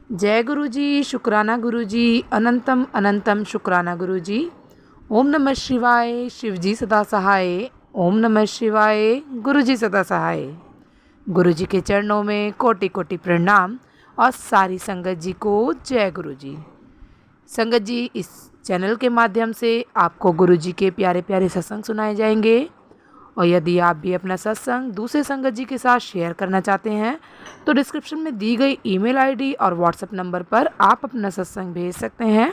जय गुरु जी, शुक्राना गुरु जी, अनंतम अनंतम शुक्राना गुरु जी। ओम नमः शिवाय, शिव जी सदा सहाय। ओम नमः शिवाय, गुरु जी सदा सहाय। गुरु जी के चरणों में कोटि कोटि प्रणाम और सारी संगत जी को जय गुरु जी। संगत जी, इस चैनल के माध्यम से आपको गुरु जी के प्यारे प्यारे सत्संग सुनाए जाएंगे और यदि आप भी अपना सत्संग दूसरे संगत जी के साथ शेयर करना चाहते हैं तो डिस्क्रिप्शन में दी गई ईमेल आईडी और व्हाट्सएप नंबर पर आप अपना सत्संग भेज सकते हैं।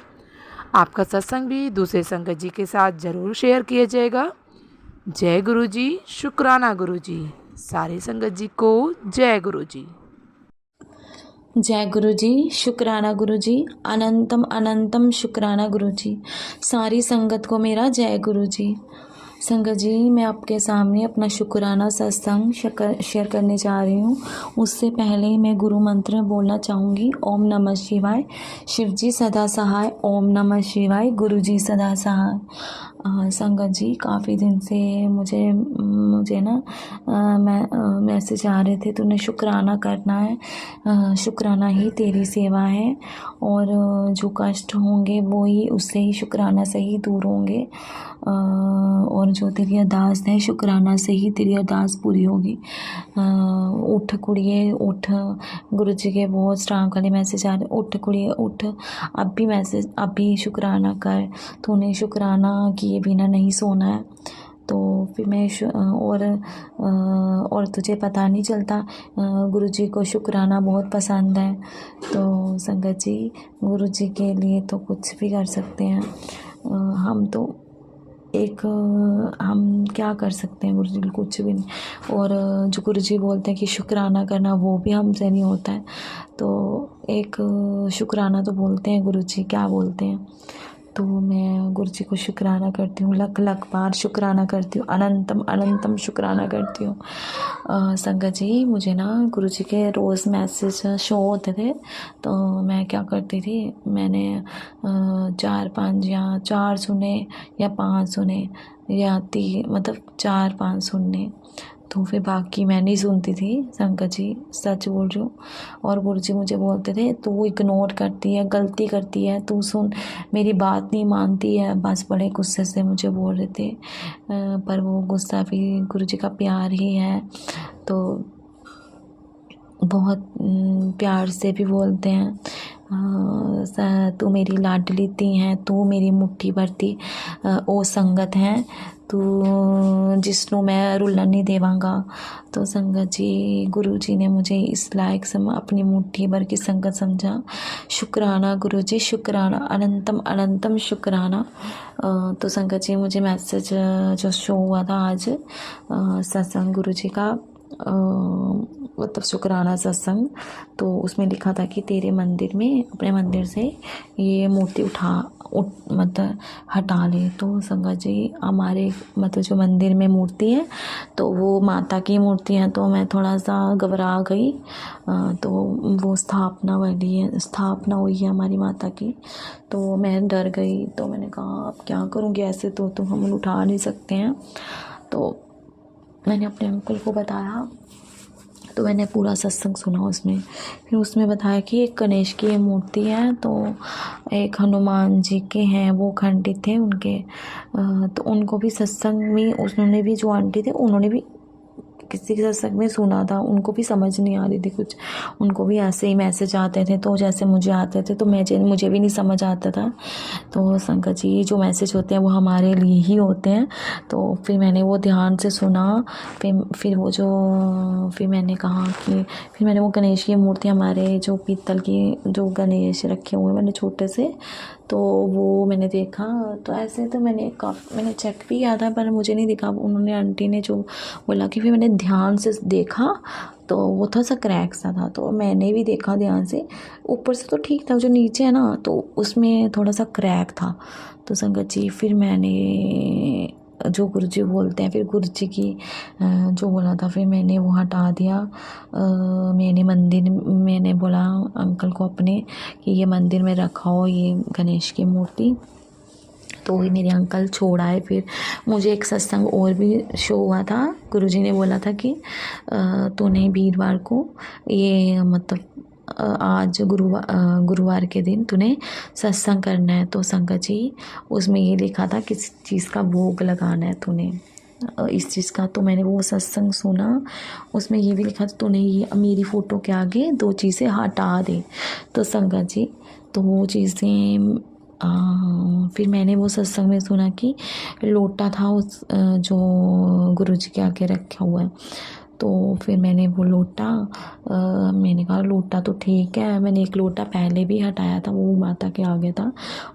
आपका सत्संग भी दूसरे संगत जी के साथ ज़रूर शेयर किया जाएगा। जय गुरु जी, शुक्राना गुरु जी। सारी संगत जी को जय गुरु जी। जय गुरु जी, शुक्राना गुरु जी, अनंतम अनंतम शुक्राना गुरु जी। सारी संगत को मेरा जय गुरु जी। संगत जी, मैं आपके सामने अपना शुक्राना सत्संग शेयर करने जा रही हूँ। उससे पहले मैं गुरु मंत्र बोलना चाहूँगी। ओम नमः शिवाय, शिव जी सदा सहाय। ओम नमः शिवाय, गुरु जी सदा सहाय। संगत जी, काफ़ी दिन से मुझे ना मैसेज आ रहे थे, तो उन्हें शुक्राना करना है। शुक्राना ही तेरी सेवा है और जो कष्ट होंगे वो ही उससे ही शुक्राना से ही दूर होंगे और जो तेरी अरदास है शुक्राना से ही तेरी अरदास पूरी होगी। उठ कुड़िए उठ, गुरु जी के बहुत स्ट्रांग वाले मैसेज आ रहे। उठ कुड़िए उठ, अब भी शुक्राना कर। तूने शुक्राना किए बिना नहीं सोना है। तो फिर मैं और तुझे पता नहीं चलता, गुरु जी को शुक्राना बहुत पसंद है। तो संगत जी, गुरु जी के लिए तो कुछ भी कर सकते हैं। हम क्या कर सकते हैं, गुरु जी कुछ भी नहीं। और जो गुरु जी बोलते हैं कि शुक्राना करना, वो भी हमसे नहीं होता है। तो एक शुक्राना तो बोलते हैं गुरु जी, क्या बोलते हैं। तो मैं गुरु जी को शुक्राना करती हूँ, लख लख बार शुक्राना करती हूँ, अनंतम अनंतम शुक्राना करती हूँ। संगत जी, मुझे ना गुरु जी के रोज़ मैसेज शो होते थे, तो मैं क्या करती थी, मैंने 4-5 या 4 सुने या 5 सुने या 3, मतलब 4-5 सुनने, तो फिर बाकी मैं नहीं सुनती थी। संगत जी, सच बोल रही हूँ। और गुरु जी मुझे बोलते थे, तू इग्नोर करती है, गलती करती है, तू सुन, मेरी बात नहीं मानती है। बस बड़े गुस्से से मुझे बोल रहे थे, पर वो गुस्सा भी गुरु जी का प्यार ही है। तो बहुत प्यार से भी बोलते हैं, तू मेरी लाडली ती है, तू मेरी मुट्ठी भरती ओ संगत है, तू जिसनों मैं रुलन नहीं देवांगा। तो संगत जी, गुरु जी ने मुझे इस लायक अपनी मुट्ठी भर की संगत समझा। शुक्राना गुरु जी, शुक्राना, अनंतम अनंतम शुक्राना। तो संगत जी, मुझे मैसेज जो शो हुआ था आज सत्संग गुरु जी का, मतलब शुक्राना सत्संग, तो उसमें लिखा था कि तेरे मंदिर में, अपने मंदिर से ये मूर्ति मतलब हटा ले। तो संगत जी, हमारे मतलब जो मंदिर में मूर्ति है तो वो माता की मूर्ति है, तो मैं थोड़ा सा घबरा गई। तो वो स्थापना हुई है हमारी माता की, तो मैं डर गई। तो मैंने कहा अब क्या करूँगी, ऐसे तो हम उठा नहीं सकते हैं। तो मैंने अपने अंकल को बताया, तो मैंने पूरा सत्संग सुना उसमें। फिर उसमें बताया कि एक गणेश की मूर्ति है, तो एक हनुमान जी के हैं, वो खंडित थे उनके। तो उनको भी सत्संग में, उन्होंने भी, जो आंटी थे उन्होंने भी किसी के सत्संग में सुना था, उनको भी समझ नहीं आ रही थी कुछ, उनको भी ऐसे ही मैसेज आते थे, तो जैसे मुझे आते थे, तो मुझे भी नहीं समझ आता था। तो संगत जी, जो मैसेज होते हैं वो हमारे लिए ही होते हैं। तो फिर मैंने वो ध्यान से सुना। फिर मैंने कहा कि फिर मैंने वो गणेश की मूर्ति, हमारे जो पीतल की जो गणेश रखे हुए मैंने छोटे से, तो वो मैंने देखा। तो ऐसे तो मैंने चेक भी किया था, पर मुझे नहीं दिखा। उन्होंने, आंटी ने जो बोला कि, फिर मैंने ध्यान से देखा तो वो थोड़ा सा क्रैक सा था, तो मैंने भी देखा ध्यान से। ऊपर से तो ठीक था, जो नीचे है ना, तो उसमें थोड़ा सा क्रैक था। तो संगत जी, फिर मैंने जो गुरु जी बोलते हैं, फिर गुरु जी की जो बोला था, फिर मैंने वो हटा दिया। मैंने बोला अंकल को अपने कि ये मंदिर में रखा हो ये गणेश की मूर्ति, तो ही मेरे अंकल छोड़ आए। फिर मुझे एक सत्संग और भी शो हुआ था, गुरुजी ने बोला था कि तूने वीरवार को ये मतलब आज गुरुवार के दिन तूने सत्संग करना है। तो संगत जी उसमें ये लिखा था किस चीज़ का भोग लगाना है तूने, इस चीज़ का। तो मैंने वो सत्संग सुना, उसमें ये भी लिखा था तूने ये मेरी फ़ोटो के आगे 2 चीज़ें हटा दे। तो संगत जी तो वो चीज़ें फिर मैंने वो सत्संग में सुना कि लोटा था उस जो गुरुजी के आगे रखा हुआ है। तो फिर मैंने वो लोटा मैंने कहा लोटा तो ठीक है, मैंने एक लोटा पहले भी हटाया था, वो माता के आगे था।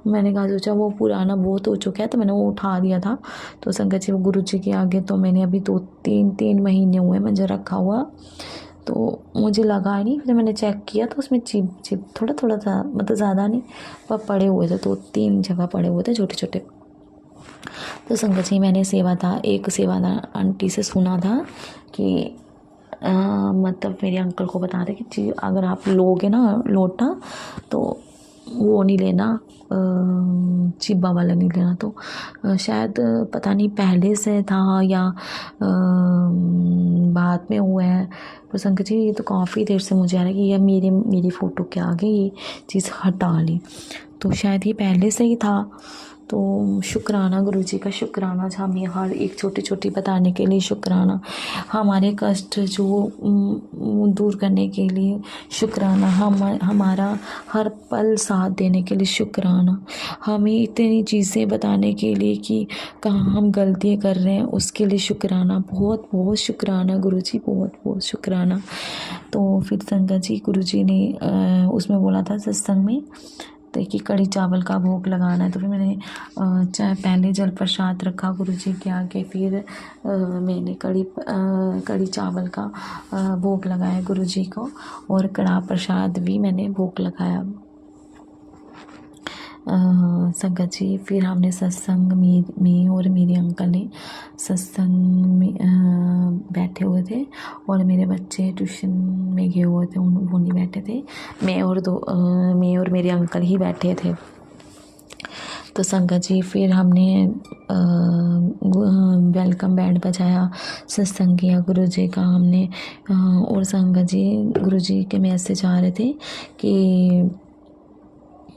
मैंने कहा सोचा वो पुराना बहुत हो चुका है, तो मैंने वो उठा दिया था। तो संगत जी वो गुरुजी के आगे तो मैंने अभी 2-3 महीने हुए मुझे रखा हुआ, तो मुझे लगा नहीं। फिर मैंने चेक किया तो उसमें चिप थोड़ा थोड़ा था, मतलब ज़्यादा नहीं, पर पड़े हुए थे, 2-3 जगह पड़े हुए थे छोटे छोटे। तो संगत जी मैंने एक सेवादार आंटी से सुना था कि मतलब मेरे अंकल को बता रहे कि अगर आप लोगे ना लोटा तो वो नहीं लेना, चिब्बा वाला नहीं लेना। तो शायद पता नहीं पहले से था या बाद में हुआ है। तो संगत जी ये तो काफ़ी देर से मुझे आ रहा है कि यह मेरी फ़ोटो के आगे ये चीज़ हटा ली, तो शायद ये पहले से ही था। तो शुक्राना गुरुजी का, शुक्राना हमें हर एक छोटी छोटी बताने के लिए, शुक्राना हमारे कष्ट जो दूर करने के लिए, शुक्राना हमारा हर पल साथ देने के लिए, शुक्राना हमें इतनी चीज़ें बताने के लिए कि कहाँ हम गलतियाँ कर रहे हैं उसके लिए, शुक्राना बहुत बहुत शुक्राना गुरुजी, बहुत बहुत शुक्राना। तो फिर संगत जी गुरुजी ने उसमें बोला था सत्संग में तो कि कढ़ी चावल का भोग लगाना है। तो फिर मैंने पहले जल प्रसाद रखा गुरुजी के आगे, फिर मैंने कढ़ी चावल का भोग लगाया गुरुजी को, और कड़ा प्रसाद भी मैंने भोग लगाया। संगत जी फिर हमने सत्संग में और मेरे अंकल ने सत्संग में बैठे हुए थे, और मेरे बच्चे ट्यूशन में गए हुए थे, वो नहीं बैठे थे। मैं और मेरे अंकल ही बैठे थे। तो संगत जी फिर हमने वेलकम बैंड बजाया, सत्संग किया गुरुजी का हमने। और संगत जी गुरुजी के मैसेज आ रहे थे कि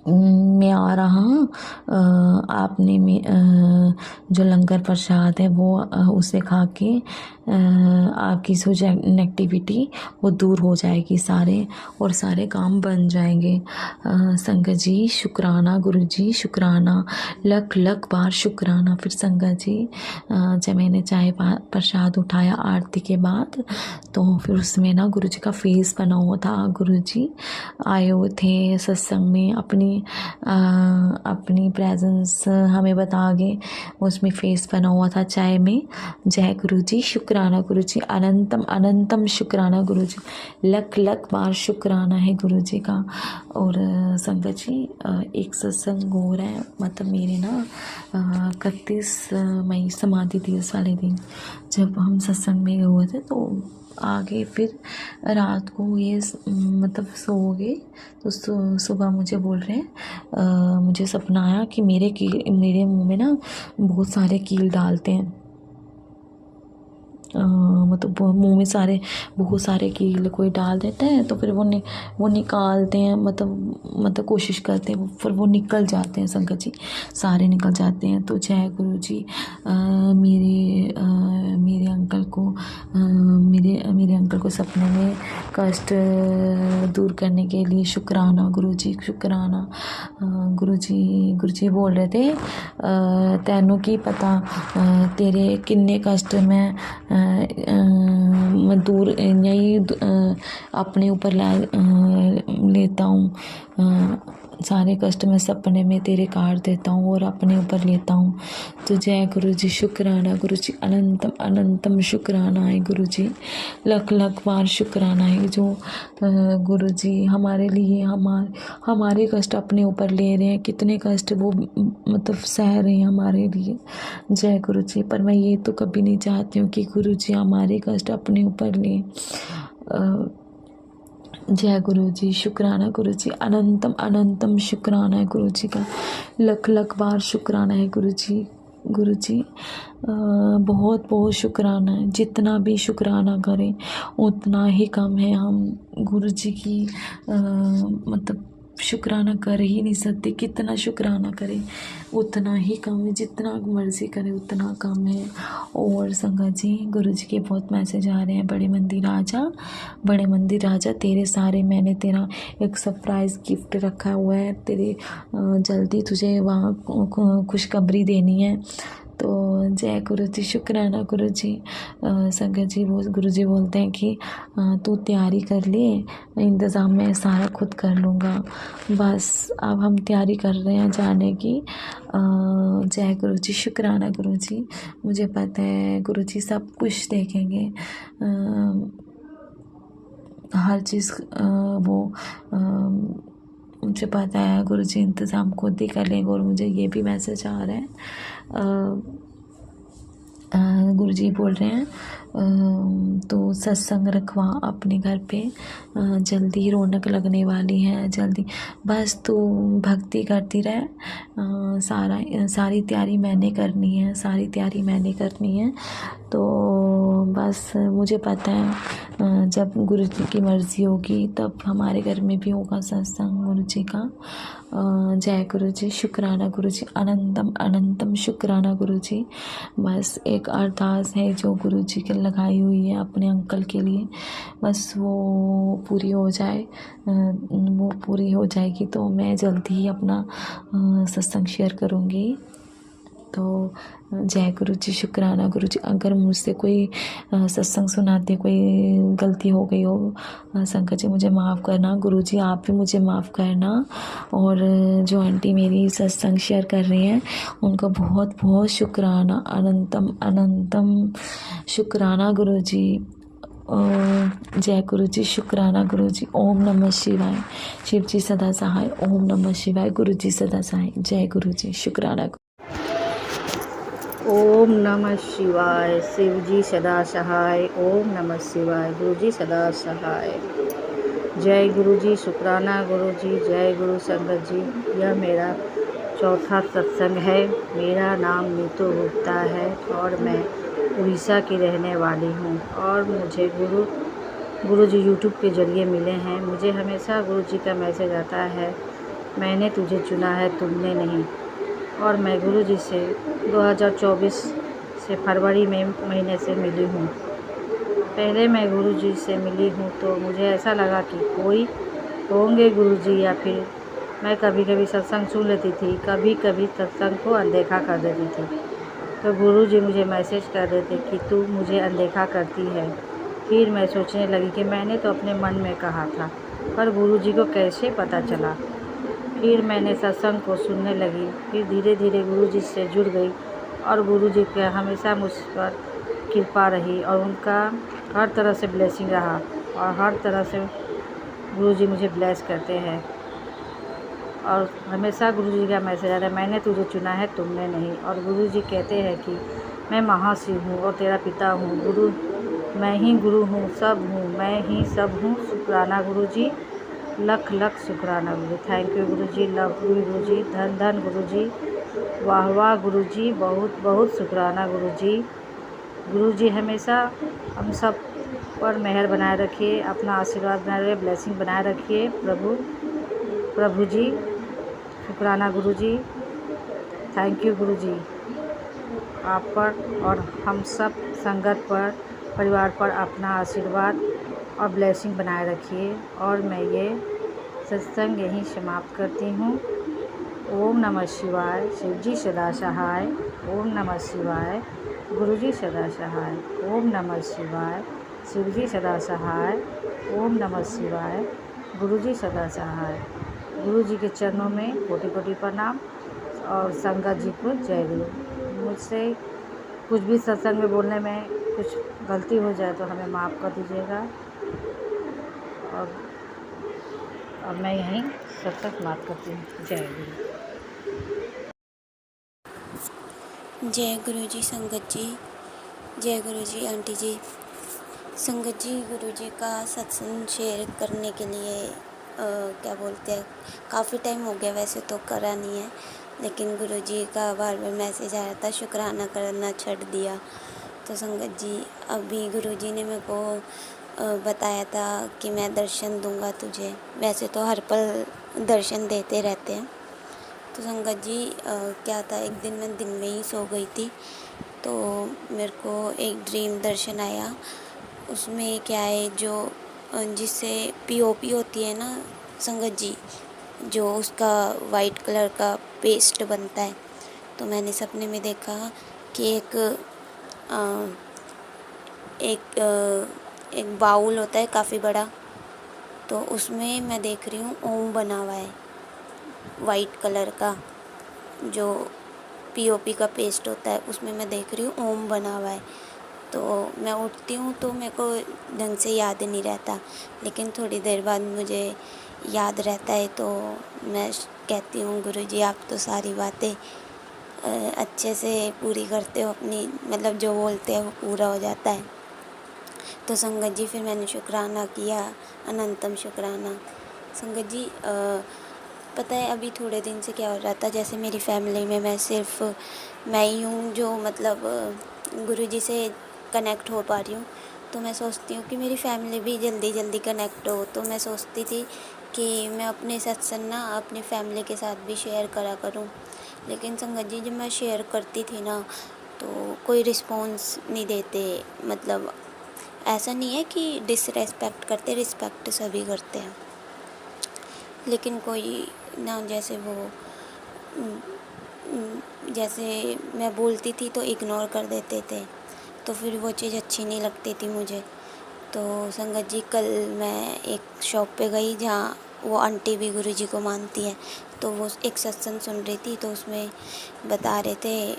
मैं आ रहा हूँ, आपने जो लंगर प्रसाद है वो उसे खा के आपकी जो नेगेटिविटी वो दूर हो जाएगी सारे काम बन जाएंगे। संगत जी शुक्राना गुरुजी, शुक्राना लख लख बार शुक्राना। फिर संगत जी जब मैंने चाय प्रसाद उठाया आरती के बाद, तो फिर उसमें ना गुरुजी का फेस बना हुआ था। गुरुजी आए हुए थे सत्संग में, अपनी प्रेजेंस हमें बता गए, उसमें फेस बना हुआ था चाय में। जय गुरुजी, शुक्राना गुरुजी, अनंतम अनंतम शुक्राना गुरुजी, लख लख बार शुक्राना है गुरुजी का। और संगत जी एक सत्संग हो रहा है, मतलब मेरे ना 31 मई समाधि दिवस वाले दिन जब हम सत्संग में हुए थे, तो आगे फिर रात को ये मतलब सो गए, तो सुबह मुझे बोल रहे हैं, मुझे सपना आया कि मेरे मुंह में ना बहुत सारे कील डालते हैं, मतलब मुंह में बहुत सारे कील कोई डाल देते हैं, तो फिर वो निकालते हैं, मतलब कोशिश करते हैं, फिर वो निकल जाते हैं संगत जी, सारे निकल जाते हैं। तो जय गुरु जी, मेरे अंकल को सपने में कष्ट दूर करने के लिए शुक्राना गुरु जी, शुक्राना। गुरु जी बोल रहे थे, तैनू की पता तेरे किन्ने कष्ट में मैं दूर यही अपने ऊपर लेता हूँ, सारे कष्ट मैं सपने में तेरे काट देता हूँ और अपने ऊपर लेता हूँ। तो जय गुरु जी, शुक्राना गुरु जी, अनंतम अनंतम शुक्राना है गुरु जी, लख लख बार शुक्राना है जो गुरु जी हमारे लिए हमारे कष्ट अपने ऊपर ले रहे हैं, कितने कष्ट वो मतलब सह रहे हैं हमारे लिए। जय गुरु जी। पर मैं ये तो कभी नहीं चाहती हूँ कि गुरु जी हमारे कष्ट अपने ऊपर लें। जय गुरु जी, शुक्राना गुरु जी, अनंतम अनंतम शुक्राना है गुरु जी का, लख लख बार शुक्राना है गुरु जी। गुरु जी बहुत बहुत शुक्राना है। जितना भी शुक्राना करें उतना ही कम है। हम गुरु जी की मतलब शुक्राना कर ही नहीं सकते। कितना शुक्राना करें उतना ही कम है। जितना मर्ज़ी करें उतना कम है। और संगत जी, गुरु जी के बहुत मैसेज आ रहे हैं। बड़े मंदिर राजा, बड़े मंदिर राजा, तेरे सारे मैंने तेरा एक सरप्राइज़ गिफ्ट रखा हुआ है। तेरे जल्दी तुझे वहाँ खुशखबरी देनी है। तो जय गुरु जी, शुक्राना गुरु जी। संगत जी गुरु जी बोलते हैं कि तू तैयारी कर ले, इंतज़ाम मैं सारा खुद कर लूँगा। बस अब हम तैयारी कर रहे हैं जाने की। जय गुरु जी, शुक्राना गुरु जी। मुझे पता है गुरु जी सब कुछ देखेंगे। हर चीज़ वो मुझे पता है गुरु जी इंतज़ाम खुद ही कर लेंगे। और मुझे ये भी मैसेज आ रहा है, गुरुजी बोल रहे हैं तो सत्संग रखवा अपने घर पे, जल्दी रौनक लगने वाली है। जल्दी बस तू भक्ति करती रहे। सारी तैयारी मैंने करनी है, सारी तैयारी मैंने करनी है। तो बस मुझे पता है जब गुरु जी की मर्ज़ी होगी तब हमारे घर में भी होगा सत्संग गुरु जी का। जय गुरु जी, शुक्राना गुरु जी, अनंतम अनंतम शुक्राना गुरु जी। बस एक अरदास है जो गुरु जी के लगाई हुई है अपने अंकल के लिए, बस वो पूरी हो जाए। वो पूरी हो जाएगी तो मैं जल्दी ही अपना सत्संग शेयर करूँगी। तो जय गुरु जी, शुक्राना गुरु जी। अगर मुझसे कोई सत्संग सुनाते कोई गलती हो गई हो, संकट जी मुझे माफ़ करना। गुरु जी आप भी मुझे माफ़ करना। और जो आंटी मेरी सत्संग शेयर कर रही हैं उनको बहुत बहुत शुक्राना, अनंतम अनंतम शुक्राना गुरु जी। जय गुरु जी, शुक्राना गुरु जी। ओम नमः शिवाय, शिव जी सदा सहाय। ओम नमः शिवाय, गुरु जी सदा सहाय। जय गुरु जी, शुक्राना। ओम नमः शिवाय, शिव जी सदा सहाय। ओम नमः शिवाय, गुरु जी सदा सहाय। जय गुरु जी, शुक्राना गुरु जी। जय गुरु संगत जी। यह मेरा चौथा सत्संग है। मेरा नाम नीतू गुप्ता है और मैं उड़ीसा की रहने वाली हूँ। और मुझे गुरु जी यूट्यूब के ज़रिए मिले हैं। मुझे हमेशा गुरु जी का मैसेज आता है, मैंने तुझे चुना है तुमने नहीं। और मैं गुरु जी से 2024 से फरवरी में महीने से मिली हूँ। पहले मैं गुरु जी से मिली हूँ तो मुझे ऐसा लगा कि कोई होंगे गुरु जी, या फिर मैं कभी कभी सत्संग सुन लेती थी, कभी कभी सत्संग को अनदेखा कर देती थी। तो गुरु जी मुझे मैसेज कर देते कि तू मुझे अनदेखा करती है। फिर मैं सोचने लगी कि मैंने तो अपने मन में कहा था, पर गुरु जी को कैसे पता चला। फिर मैंने सत्संग को सुनने लगी। फिर धीरे धीरे गुरु जी से जुड़ गई और गुरु जी का हमेशा मुझ पर कृपा रही और उनका हर तरह से ब्लेसिंग रहा। और हर तरह से गुरु जी मुझे ब्लेस करते हैं। और हमेशा गुरु जी का मैसेज आ रहा है, मैंने तुझे चुना है तुमने नहीं। और गुरु जी कहते हैं कि मैं महाशिव हूँ और तेरा पिता हूँ। गुरु मैं ही गुरु हूँ, सब हूँ, मैं ही सब हूँ। शुक्राना गुरु जी, लख लख शुक्राना गुरु। Thank you Guru ji, love you गुरु जी, धन धन गुरु जी, वाह वाह गुरु जी, बहुत बहुत शुक्राना गुरु जी। गुरु जी हमेशा हम सब पर मेहर बनाए रखिए, अपना आशीर्वाद बनाए रखिए, ब्लेसिंग बनाए रखिए प्रभु जी। शुक्राना गुरु जी, थैंक यू गुरु जी। आप पर और हम सब संगत पर, परिवार पर अपना आशीर्वाद और ब्लेसिंग बनाए रखिए। और मैं ये सत्संग यहीं समाप्त करती हूँ। ओम नमः शिवाय, शिव जी सदा सहाय। ओम नमः शिवाय, गुरु जी सदा सहाय। ओम नमः शिवाय, शिव जी सदा सहाय। ओम नमः शिवाय, गुरु जी सदा सहाय। गुरु जी के चरणों में कोटि कोटि प्रणाम और संगत जी को जय गुरु। मुझसे कुछ भी सत्संग में बोलने में कुछ गलती हो जाए तो हमें माफ़ कर दीजिएगा। और अब मैं यहीं सत्संग समाप्त करती हूँ। जय गुरु। जय गुरु जी संगत जी, जय गुरु जी आंटी जी। संगत जी, गुरु जी का सत्संग शेयर करने के लिए क्या बोलते हैं, काफ़ी टाइम हो गया, वैसे तो करा नहीं है, लेकिन गुरुजी का बार बार मैसेज आ रहा था शुक्राना करना छोड़ दिया। तो संगत जी अभी गुरुजी ने मेरे को बताया था कि मैं दर्शन दूंगा तुझे। वैसे तो हर पल दर्शन देते रहते हैं। तो संगत जी क्या था, एक दिन मैं दिन में ही सो गई थी तो मेरे को एक ड्रीम दर्शन आया। उसमें क्या है, जो जिससे पीओपी होती है ना संगत जी, जो उसका वाइट कलर का पेस्ट बनता है, तो मैंने सपने में देखा कि अ, एक बाउल होता है काफ़ी बड़ा, तो उसमें मैं देख रही हूँ ओम बना हुआ है वाइट कलर का। जो पीओपी का पेस्ट होता है उसमें मैं देख रही हूँ ओम बना हुआ है। तो मैं उठती हूँ तो मेरे को ढंग से याद नहीं रहता, लेकिन थोड़ी देर बाद मुझे याद रहता है। तो मैं कहती हूँ गुरुजी आप तो सारी बातें अच्छे से पूरी करते हो अपनी, मतलब जो बोलते हैं वो पूरा हो जाता है। तो संगत जी फिर मैंने शुक्राना किया, अनंतम शुक्राना। संगत जी पता है अभी थोड़े दिन से क्या हो रहा था, जैसे मेरी फैमिली में मैं ही हूँ जो मतलब गुरुजी से कनेक्ट हो पा रही हूँ। तो मैं सोचती हूँ कि मेरी फैमिली भी जल्दी जल्दी कनेक्ट हो। तो मैं सोचती थी कि मैं अपने सत्संग ना अपनी फैमिली के साथ भी शेयर करा करूँ। लेकिन संगत जी जब मैं शेयर करती थी ना तो कोई रिस्पॉन्स नहीं देते। मतलब ऐसा नहीं है कि डिसरेस्पेक्ट करते, रिस्पेक्ट सभी करते हैं, लेकिन कोई ना जैसे जैसे मैं बोलती थी तो इग्नोर कर देते थे, तो फिर वो चीज़ अच्छी नहीं लगती थी मुझे। तो संगत जी कल मैं एक शॉप पे गई जहाँ वो आंटी भी गुरुजी को मानती है, तो वो एक सत्संग सुन रही थी। तो उसमें बता रहे थे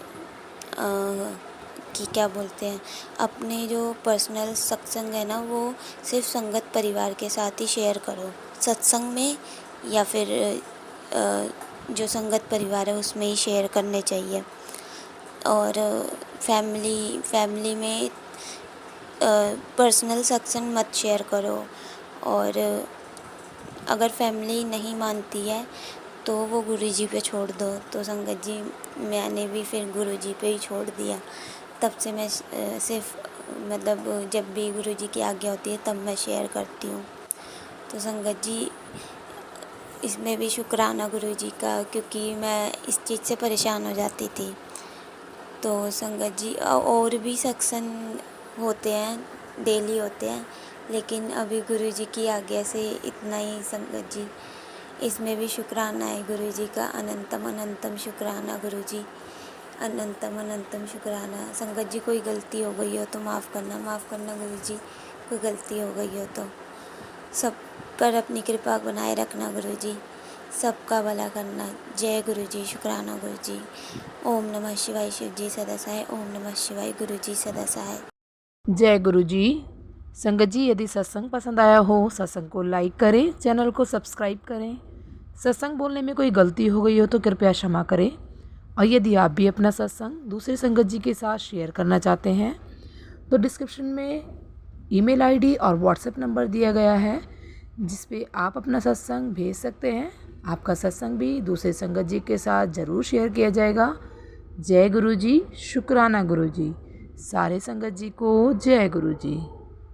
कि क्या बोलते हैं, अपने जो पर्सनल सत्संग है ना वो सिर्फ संगत परिवार के साथ ही शेयर करो, सत्संग में या फिर जो संगत परिवार है उसमें ही शेयर करने चाहिए। और फैमिली में पर्सनल सत्संग मत शेयर करो। और अगर फैमिली नहीं मानती है तो वो गुरुजी पे छोड़ दो। तो संगत जी मैंने भी फिर गुरुजी पे ही छोड़ दिया। तब से मैं सिर्फ मतलब जब भी गुरुजी की आज्ञा होती है तब मैं शेयर करती हूँ। तो संगत जी इसमें भी शुक्राना गुरुजी का, क्योंकि मैं इस चीज़ से परेशान हो जाती थी। तो संगत जी और भी सत्संग होते हैं, डेली होते हैं, लेकिन अभी गुरुजी की आज्ञा से इतना ही संगत जी। इसमें भी शुक्राना है गुरुजी का, अनंतम अनंतम शुक्राना गुरुजी, अनंतम अनंतम शुक्राना। संगत जी कोई गलती हो गई हो तो माफ़ करना गुरुजी, कोई गलती हो गई हो तो। सब पर अपनी कृपा बनाए रखना गुरुजी, सबका भला करना। जय गुरुजी, शुक्राना गुरुजी। ओम नमः शिवाय, शिव जी सदा सहाय। ओम नमः शिवाय, गुरुजी सदा सहाय। जय गुरुजी। संगत जी यदि सत्संग पसंद आया हो, सत्संग को लाइक करें, चैनल को सब्सक्राइब करें। सत्संग बोलने में कोई गलती हो गई हो तो कृपया क्षमा करें। और यदि आप भी अपना सत्संग दूसरे संगत जी के साथ शेयर करना चाहते हैं तो डिस्क्रिप्शन में ईमेल आईडी और व्हाट्सएप नंबर दिया गया है, जिस पे आप अपना सत्संग भेज सकते हैं। आपका सत्संग भी दूसरे संगत जी के साथ ज़रूर शेयर किया जाएगा। जय गुरुजी, शुक्राना गुरुजी। सारे संगत जी को जय गुरुजी।